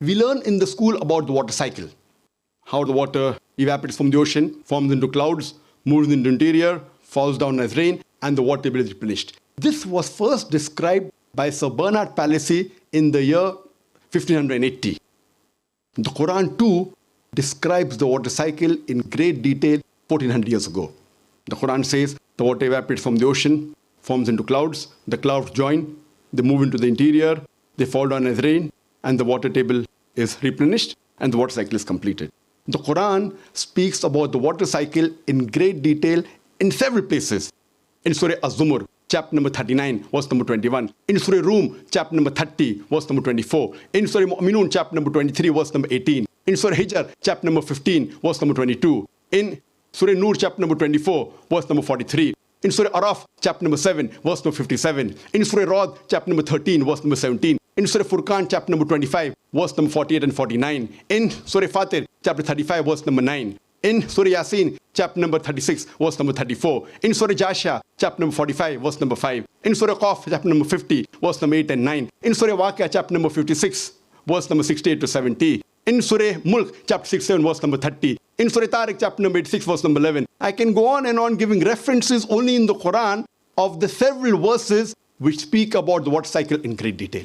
We learn in the school about the water cycle, how the water evaporates from the ocean, forms into clouds, moves into the interior, falls down as rain, and the water table is replenished. This was first described by Sir Bernard Palissy in the year 1580. The Quran too describes the water cycle in great detail 1400 years ago. The Quran says the water evaporates from the ocean, forms into clouds, the clouds join, they move into the interior, they fall down as rain, and the water table is replenished and the water cycle is completed. The Quran speaks about the water cycle in great detail in several places. In Surah Az-Zumur, chapter number 39, verse number 21. In Surah Rum, chapter number 30, verse number 24. In Surah Mu'minun, chapter number 23, verse number 18. In Surah Hijr, chapter number 15, verse number 22. In Surah Nur, chapter number 24, verse number 43. In Surah Araf, chapter number 7, verse number 57. In Surah Ra'd, chapter number 13, verse number 17. In Surah Furqan, chapter number 25, verse number 48 and 49. In Surah Fatir, chapter 35, verse number 9. In Surah Yasin, chapter number 36, verse number 34. In Surah Jasha, chapter number 45, verse number 5. In Surah Qaf, chapter number 50, verse number 8 and 9. In Surah Waqia, chapter number 56, verse number 68 to 70. In Surah Mulk, chapter 67, verse number 30. In Surah Tariq, chapter number 86, verse number 11. I can go on and on giving references only in the Quran of the several verses which speak about the water cycle in great detail.